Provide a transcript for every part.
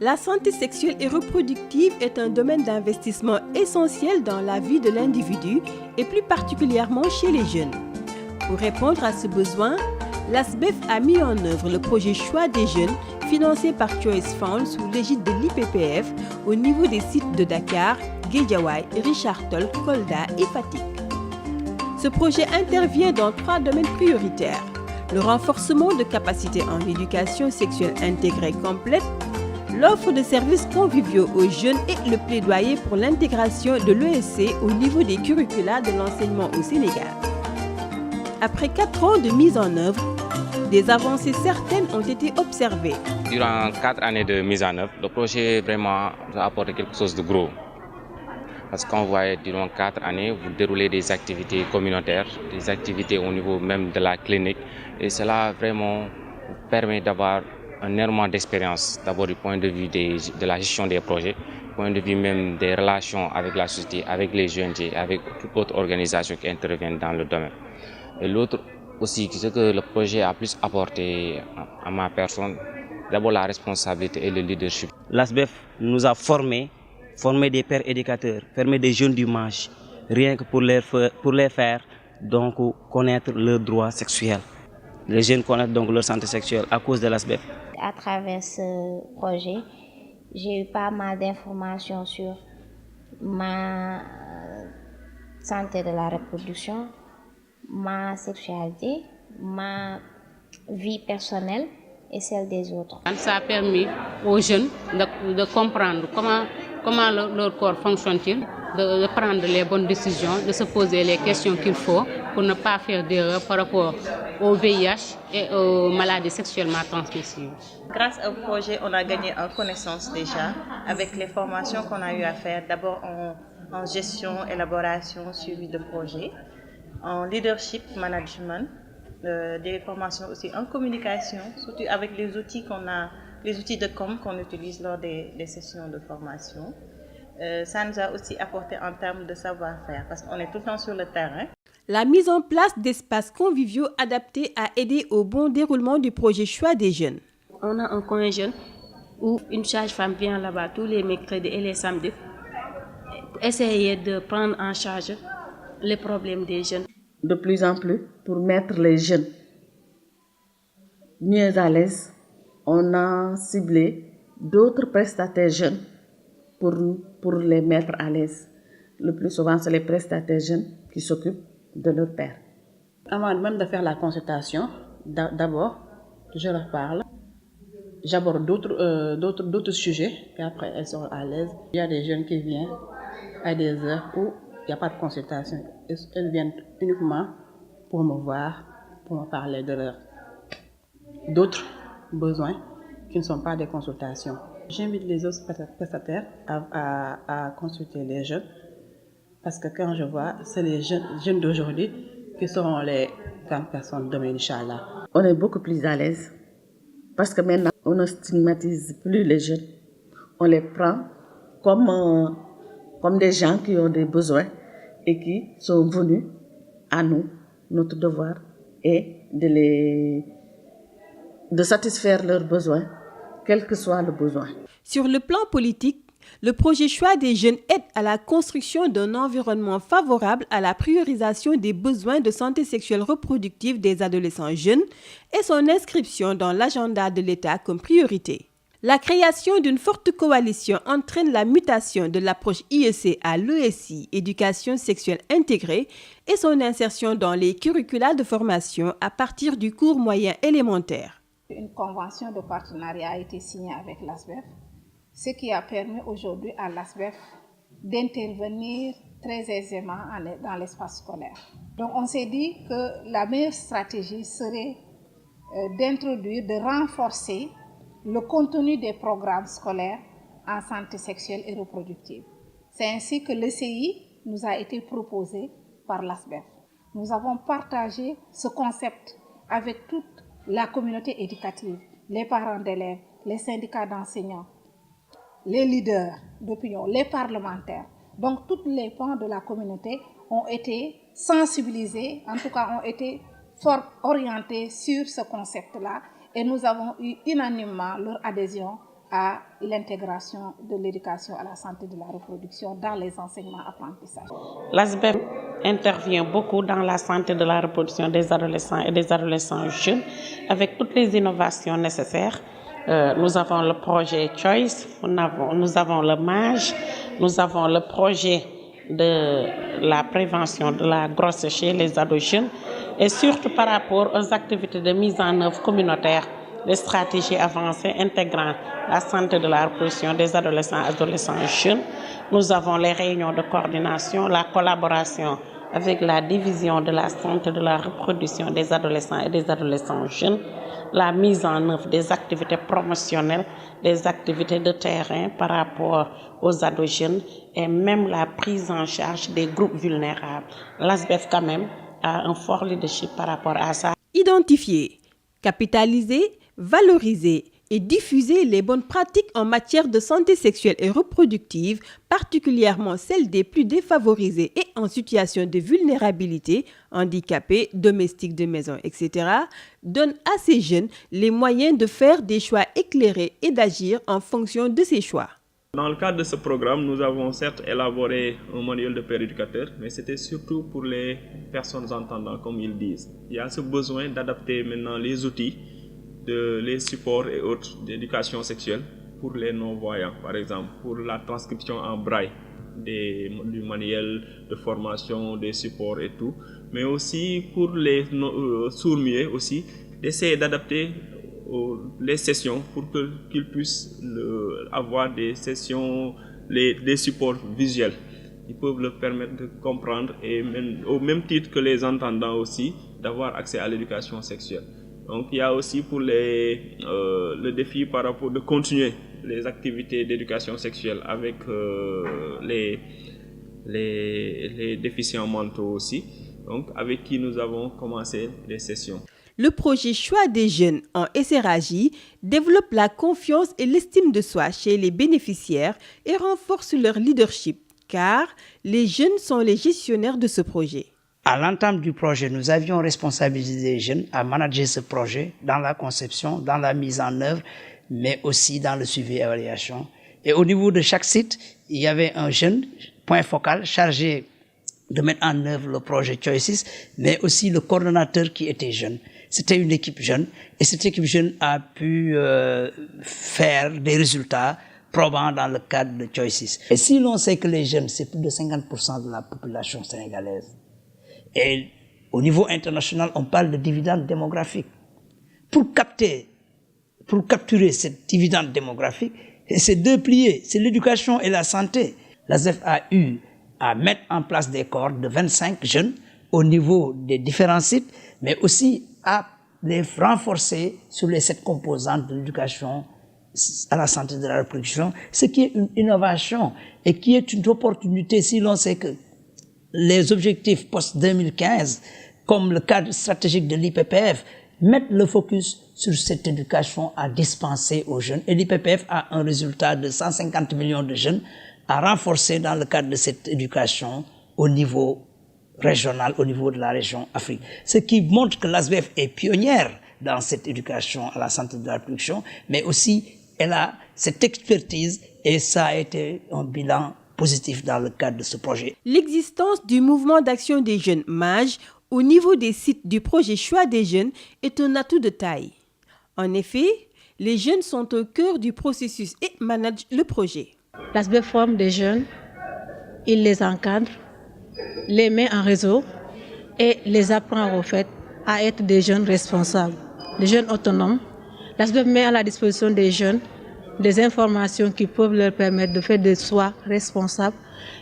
La santé sexuelle et reproductive est un domaine d'investissement essentiel dans la vie de l'individu et plus particulièrement chez les jeunes. Pour répondre à ce besoin, l'ASBEF a mis en œuvre le projet Choix des jeunes, financé par Choice Fund sous l'égide de l'IPPF au niveau des sites de Dakar, Guédiawaye, Richard Toll, Kolda et Fatick. Ce projet intervient dans 3 domaines prioritaires: le renforcement de capacités en éducation sexuelle intégrée complète, l'offre de services conviviaux aux jeunes et le plaidoyer pour l'intégration de l'ESC au niveau des curricula de l'enseignement au Sénégal. Après 4 ans de mise en œuvre, des avancées certaines ont été observées. Durant 4 années de mise en œuvre, le projet vraiment a apporté quelque chose de gros. Parce qu'on voit durant 4 années, vous déroulez des activités communautaires, des activités au niveau même de la clinique. Et cela vraiment permet d'avoir un énormément d'expérience, d'abord du point de vue de la gestion des projets, du point de vue même des relations avec la société, avec les ONG, avec toute autre organisation qui intervient dans le domaine. Et l'autre aussi, ce que le projet a plus apporté à ma personne, d'abord la responsabilité et le leadership. L'ASBEF nous a formé des pères éducateurs, formé des jeunes du MAJ, rien que pour les faire donc connaître leurs droits sexuels. Les jeunes connaissent donc leur santé sexuelle à cause de l'ASBEF. À travers ce projet, j'ai eu pas mal d'informations sur ma santé de la reproduction, ma sexualité, ma vie personnelle et celle des autres. Ça a permis aux jeunes de comprendre comment leur corps fonctionne-t-il, de prendre les bonnes décisions, de se poser les questions qu'il faut pour ne pas faire d'erreurs par rapport au VIH et aux maladies sexuellement transmissibles. Grâce au projet, on a gagné en connaissance déjà avec les formations qu'on a eu à faire, d'abord en gestion, élaboration, suivi de projet, en leadership management, des formations aussi en communication, surtout avec les outils qu'on a, les outils de com qu'on utilise lors des sessions de formation. Ça nous a aussi apporté en termes de savoir-faire parce qu'on est tout le temps sur le terrain. La mise en place d'espaces conviviaux adaptés a aidé au bon déroulement du projet Choix des jeunes. On a un coin jeune où une sage-femme vient là-bas tous les mercredis et les samedis pour essayer de prendre en charge les problèmes des jeunes. De plus en plus, pour mettre les jeunes mieux à l'aise, on a ciblé d'autres prestataires jeunes pour les mettre à l'aise. Le plus souvent, c'est les prestataires jeunes qui s'occupent de leur père. Avant même de faire la consultation, d'abord, je leur parle. J'aborde d'autres sujets et après elles sont à l'aise. Il y a des jeunes qui viennent à des heures où il n'y a pas de consultation. Elles viennent uniquement pour me voir, pour me parler de d'autres besoins qui ne sont pas des consultations. J'invite les autres prestataires à consulter les jeunes parce que quand je vois, c'est les jeunes d'aujourd'hui qui seront les grandes personnes demain, Inch'Allah. On est beaucoup plus à l'aise parce que maintenant, on ne stigmatise plus les jeunes. On les prend comme des gens qui ont des besoins et qui sont venus à nous. Notre devoir est de satisfaire leurs besoins, quel que soit le besoin. Sur le plan politique, le projet Choix des jeunes aide à la construction d'un environnement favorable à la priorisation des besoins de santé sexuelle reproductive des adolescents jeunes et son inscription dans l'agenda de l'État comme priorité. La création d'une forte coalition entraîne la mutation de l'approche IEC à l'ESI, éducation sexuelle intégrée, et son insertion dans les curricula de formation à partir du cours moyen élémentaire. Une convention de partenariat a été signée avec l'ASBEF, ce qui a permis aujourd'hui à l'ASBEF d'intervenir très aisément dans l'espace scolaire. Donc on s'est dit que la meilleure stratégie serait d'introduire, de renforcer le contenu des programmes scolaires en santé sexuelle et reproductive. C'est ainsi que l'ECI nous a été proposé par l'ASBEF. Nous avons partagé ce concept avec toute la communauté éducative, les parents d'élèves, les syndicats d'enseignants, les leaders d'opinion, les parlementaires. Donc, tous les pans de la communauté ont été sensibilisés, en tout cas ont été fort orientés sur ce concept-là et nous avons eu unanimement leur adhésion à l'intégration de l'éducation à la santé de la reproduction dans les enseignements apprentissages. L'ASBEF intervient beaucoup dans la santé de la reproduction des adolescents et des adolescents jeunes avec toutes les innovations nécessaires. Nous avons le projet Choice, nous avons le MAGE, nous avons le projet de la prévention de la grossesse chez les ados jeunes et surtout par rapport aux activités de mise en œuvre communautaire, les stratégies avancées intégrant la santé de la reproduction des adolescents et adolescents jeunes. Nous avons les réunions de coordination, la collaboration avec la division de la santé de la reproduction des adolescents et des adolescents jeunes, la mise en œuvre des activités promotionnelles, des activités de terrain par rapport aux ados jeunes et même la prise en charge des groupes vulnérables. L'ASBEF quand même a un fort leadership par rapport à ça. Identifier, capitaliser, valoriser et diffuser les bonnes pratiques en matière de santé sexuelle et reproductive, particulièrement celles des plus défavorisés et en situation de vulnérabilité, handicapés, domestiques de maison, etc., donne à ces jeunes les moyens de faire des choix éclairés et d'agir en fonction de ces choix. Dans le cadre de ce programme, nous avons certes élaboré un manuel de père éducateur, mais c'était surtout pour les personnes entendantes, comme ils disent. Il y a ce besoin d'adapter maintenant les outils, les supports et autres d'éducation sexuelle pour les non-voyants, par exemple, pour la transcription en braille du manuel de formation, des supports et tout, mais aussi pour les sourds-muets aussi, d'essayer d'adapter les sessions pour qu'ils puissent avoir des sessions, des supports visuels. Ils peuvent leur permettre de comprendre et même, au même titre que les entendants aussi, d'avoir accès à l'éducation sexuelle. Donc il y a aussi pour le défi par rapport de continuer les activités d'éducation sexuelle avec les déficients mentaux aussi, donc avec qui nous avons commencé les sessions. Le projet Choix des jeunes en SRAJ développe la confiance et l'estime de soi chez les bénéficiaires et renforce leur leadership, car les jeunes sont les gestionnaires de ce projet. À l'entame du projet, nous avions responsabilisé les jeunes à manager ce projet dans la conception, dans la mise en œuvre, mais aussi dans le suivi et évaluation. Et au niveau de chaque site, il y avait un jeune point focal chargé de mettre en œuvre le projet Choices, mais aussi le coordonnateur qui était jeune. C'était une équipe jeune et cette équipe jeune a pu faire des résultats probants dans le cadre de Choices. Et si l'on sait que les jeunes, c'est plus de 50% de la population sénégalaise, et au niveau international, on parle de dividende démographique. Pour capturer cette dividende démographique, c'est deux piliers, c'est l'éducation et la santé. L'ASBEF a eu à mettre en place des cohortes de 25 jeunes au niveau des différents sites, mais aussi à les renforcer sur les 7 composantes de l'éducation à la santé de la reproduction, ce qui est une innovation et qui est une opportunité si l'on sait que les objectifs post-2015, comme le cadre stratégique de l'IPPF, mettent le focus sur cette éducation à dispenser aux jeunes. Et l'IPPF a un résultat de 150 millions de jeunes à renforcer dans le cadre de cette éducation au niveau régional, au niveau de la région Afrique. Ce qui montre que l'ASBEF est pionnière dans cette éducation à la santé de la reproduction, mais aussi elle a cette expertise et ça a été un bilan positif dans le cadre de ce projet. L'existence du mouvement d'action des jeunes MAGE au niveau des sites du projet Choix des jeunes est un atout de taille. En effet, les jeunes sont au cœur du processus et managent le projet. L'ASBEF forme des jeunes, il les encadre, les met en réseau et les apprend au fait à être des jeunes responsables, des jeunes autonomes. L'ASBEF met à la disposition des jeunes des informations qui peuvent leur permettre de faire des choix responsables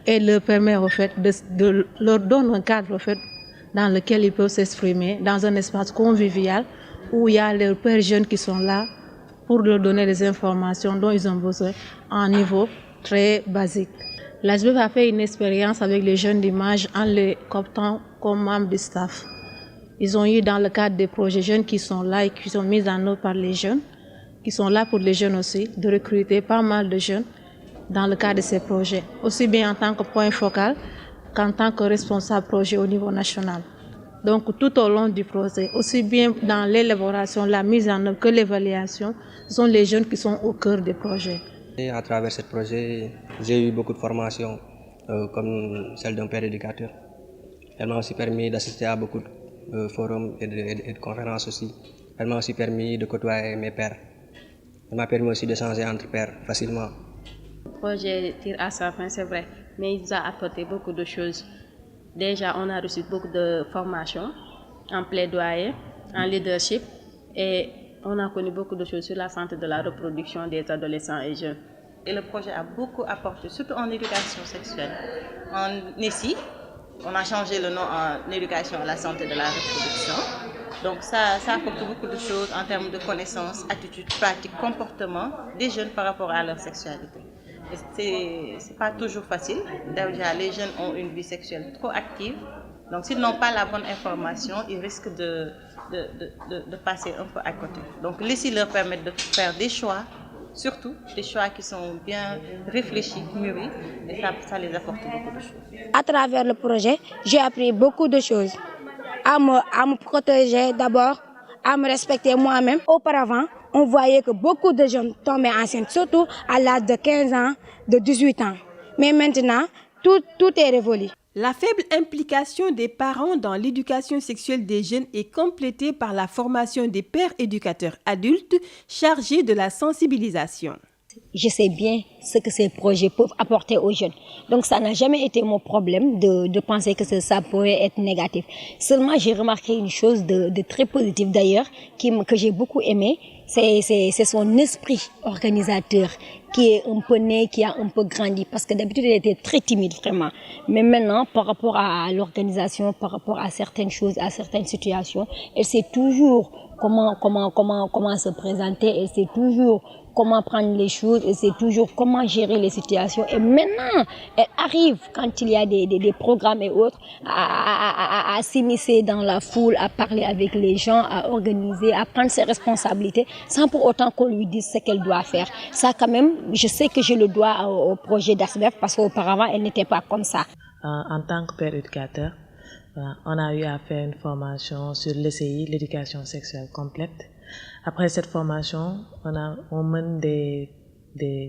et leur permet au fait de leur donner un cadre au fait dans lequel ils peuvent s'exprimer dans un espace convivial où il y a leurs pères jeunes qui sont là pour leur donner les informations dont ils ont besoin à un niveau très basique. L'ASBEF a fait une expérience avec les jeunes d'image en les cooptant comme membres du staff. Ils ont eu dans le cadre des projets jeunes qui sont là et qui sont mis en œuvre par les jeunes, qui sont là pour les jeunes aussi, de recruter pas mal de jeunes dans le cadre de ces projets, aussi bien en tant que point focal qu'en tant que responsable projet au niveau national. Donc tout au long du projet, aussi bien dans l'élaboration, la mise en œuvre que l'évaluation, ce sont les jeunes qui sont au cœur des projets. Et à travers ce projet, j'ai eu beaucoup de formations comme celle d'un père éducateur. Elle m'a aussi permis d'assister à beaucoup de forums et de conférences aussi. Elle m'a aussi permis de côtoyer mes pairs. Elle m'a permis aussi d'échanger entre pairs facilement. Le projet tire à sa fin, c'est vrai, mais il nous a apporté beaucoup de choses. Déjà, on a reçu beaucoup de formations en plaidoyer, en leadership, et on a connu beaucoup de choses sur la santé de la reproduction des adolescents et jeunes. Et le projet a beaucoup apporté, surtout en éducation sexuelle. En ESI, on a changé le nom en éducation à la santé de la reproduction. Donc ça apporte beaucoup de choses en termes de connaissances, attitudes, pratiques, comportements des jeunes par rapport à leur sexualité. C'est pas toujours facile. Déjà, les jeunes ont une vie sexuelle trop active. Donc s'ils n'ont pas la bonne information, ils risquent de passer un peu à côté. Donc l'ESI leur permet de faire des choix, surtout des choix qui sont bien réfléchis, mûris, et ça les apporte beaucoup de choses. À travers le projet, j'ai appris beaucoup de choses. À me protéger d'abord, à me respecter moi-même. Auparavant, on voyait que beaucoup de jeunes tombaient enceintes, surtout à l'âge de 15 ans, de 18 ans. Mais maintenant, tout est révolu. La faible implication des parents dans l'éducation sexuelle des jeunes est complétée par la formation des pères éducateurs adultes chargés de la sensibilisation. Je sais bien ce que ces projets peuvent apporter aux jeunes. Donc ça n'a jamais été mon problème de penser que ça pourrait être négatif. Seulement j'ai remarqué une chose de très positive d'ailleurs, que j'ai beaucoup aimé, c'est son esprit organisateur qui est un peu né, qui a un peu grandi. Parce que d'habitude il était très timide vraiment. Mais maintenant par rapport à l'organisation, par rapport à certaines choses, à certaines situations, elle sait toujours comment se présenter, elle sait toujours comment prendre les choses, et c'est toujours comment gérer les situations. Et maintenant, elle arrive, quand il y a des programmes et autres, à s'immiscer dans la foule, à parler avec les gens, à organiser, à prendre ses responsabilités, sans pour autant qu'on lui dise ce qu'elle doit faire. Ça, quand même, je sais que je le dois au projet d'ASBEF, parce qu'auparavant, elle n'était pas comme ça. En tant que père éducateur, on a eu à faire une formation sur l'ECI, l'éducation sexuelle complète. Après cette formation, on mène des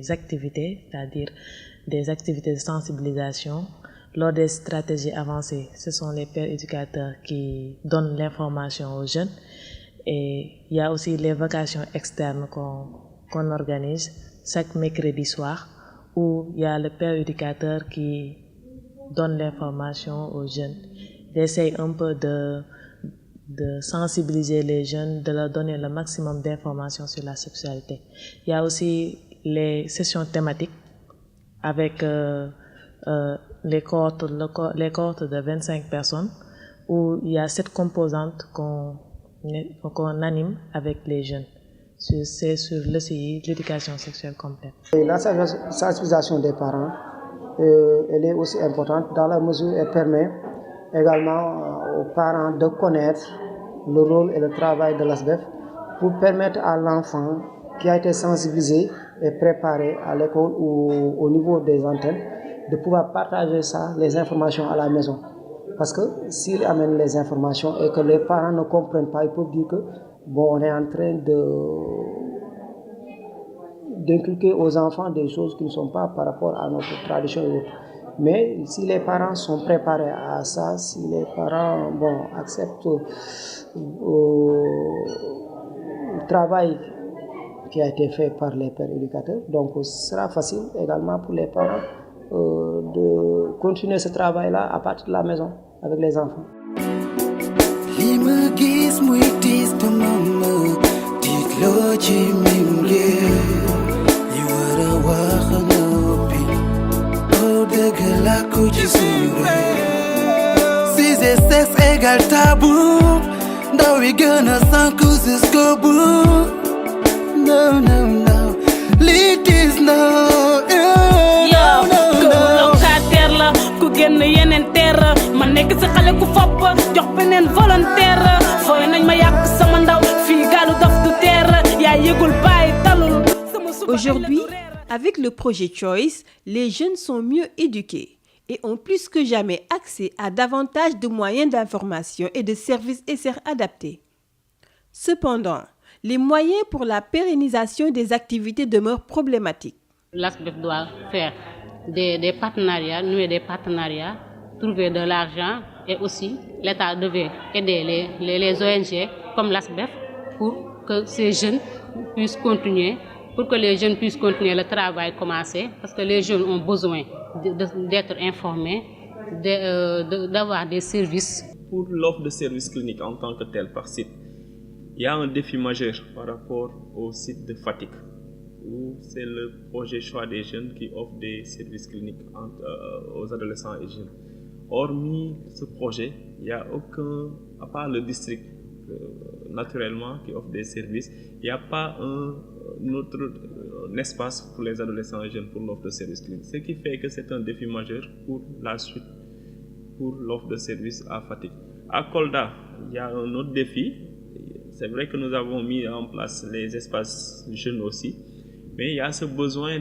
activités, c'est-à-dire des activités de sensibilisation. Lors des stratégies avancées, ce sont les pères éducateurs qui donnent l'information aux jeunes. Et il y a aussi les vacations externes qu'on organise chaque mercredi soir, où il y a le père éducateur qui donne l'information aux jeunes. Il essaye un peu de sensibiliser les jeunes, de leur donner le maximum d'informations sur la sexualité. Il y a aussi les sessions thématiques avec les cohortes de 25 personnes où il y a 7 composantes qu'on anime avec les jeunes. C'est sur l'ECI, l'éducation sexuelle complète. Et la sensibilisation des parents, elle est aussi importante dans la mesure où elle permet également aux parents de connaître le rôle et le travail de l'ASBEF pour permettre à l'enfant qui a été sensibilisé et préparé à l'école ou au niveau des antennes de pouvoir partager les informations à la maison. Parce que s'il amène les informations et que les parents ne comprennent pas, ils peuvent dire que on est en train d'inculquer aux enfants des choses qui ne sont pas par rapport à notre tradition et autres. Mais si les parents sont préparés à ça, si les parents acceptent le travail qui a été fait par les pères éducateurs, donc ce sera facile également pour les parents de continuer ce travail-là à partir de la maison avec les enfants. Si c'est sexe égal tabou, now we gonna s'encours jusqu'au bout. No, no, no, ladies, no. Yo, ku locataire la, ku génn yeneen terre. Ma nekk si xale ku fopp, jox beneen volontaire. Fooy nañ ma yàq sama ndaw, fii gaalu dof du terre. Yaa yëgul bàyyi talul. Aujourd'hui, avec le projet Choice, les jeunes sont mieux éduqués. et ont plus que jamais accès à davantage de moyens d'information et de services adaptés. Cependant, les moyens pour la pérennisation des activités demeurent problématiques. L'ASBEF doit faire des partenariats, nouer des partenariats, trouver de l'argent et aussi l'État devait aider les ONG comme l'ASBEF pour que ces jeunes puissent continuer, pour que les jeunes puissent continuer le travail commencé, parce que les jeunes ont besoin d'être informés, d'avoir des services. Pour l'offre de services cliniques en tant que tel par site, il y a un défi majeur par rapport au site de Fatick, où c'est le projet Choix des jeunes qui offre des services cliniques aux adolescents et jeunes. Hormis ce projet, il n'y a aucun, à part le district naturellement qui offre des services, il n'y a pas un autre espace pour les adolescents et jeunes pour l'offre de services cliniques. Ce qui fait que c'est un défi majeur pour la suite, pour l'offre de services à Fatick. À Kolda, il y a un autre défi. C'est vrai que nous avons mis en place les espaces jeunes aussi, mais il y a ce besoin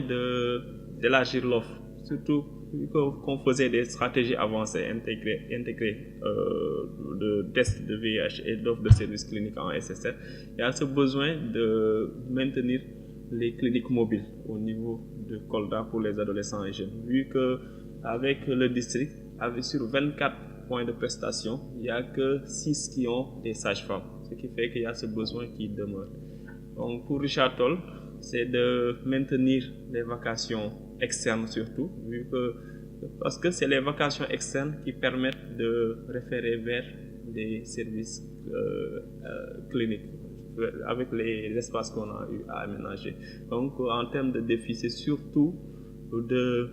d'élargir l'offre, surtout qu'on faisait des stratégies avancées intégrées de tests de VIH et d'offres de services cliniques en SSR. Il y a ce besoin de maintenir les cliniques mobiles au niveau de Kolda pour les adolescents et jeunes, vu qu'avec le district, sur 24 points de prestation, il n'y a que 6 qui ont des sages-femmes, ce qui fait qu'il y a ce besoin qui demeure. Donc pour Richard Toll, c'est de maintenir les vacations externes surtout, parce que c'est les vacations externes qui permettent de référer vers des services cliniques avec les espaces qu'on a eu à aménager. Donc en termes de défis, c'est surtout de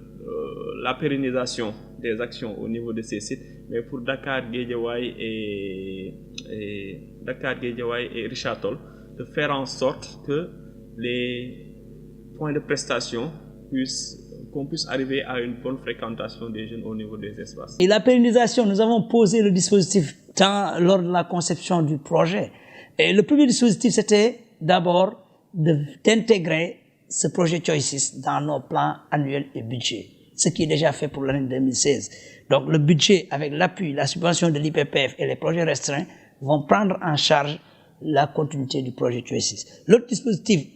la pérennisation des actions au niveau de ces sites, mais pour Dakar, Guédiawaye et Richard Toll, de faire en sorte que les points de prestation qu'on puisse arriver à une bonne fréquentation des jeunes au niveau des espaces. Et la pérennisation, nous avons posé le dispositif lors de la conception du projet. Et le premier dispositif, c'était d'abord d'intégrer ce projet Choices dans nos plans annuels et budget, ce qui est déjà fait pour l'année 2016. Donc le budget, avec l'appui, la subvention de l'IPPF et les projets restreints, vont prendre en charge la continuité du projet Choices. L'autre dispositif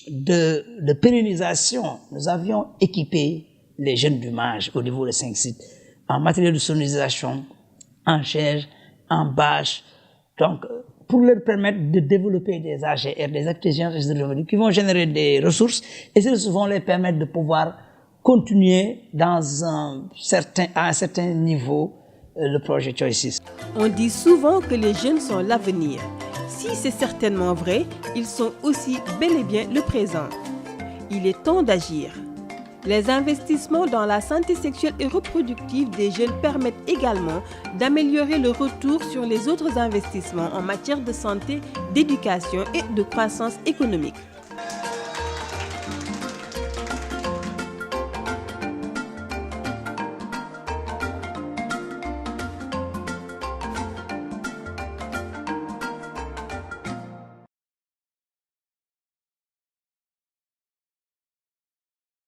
de pérennisation, nous avions équipé les jeunes du MAGE au niveau des 5 sites en matériel de sonorisation, en chaise, en bâche, donc pour leur permettre de développer des AGR, des activités de revenus qui vont générer des ressources et celles vont les permettre de pouvoir continuer à un certain niveau le projet Choices. On dit souvent que les jeunes sont l'avenir. Si c'est certainement vrai, ils sont aussi bel et bien le présent. Il est temps d'agir. Les investissements dans la santé sexuelle et reproductive des jeunes permettent également d'améliorer le retour sur les autres investissements en matière de santé, d'éducation et de croissance économique.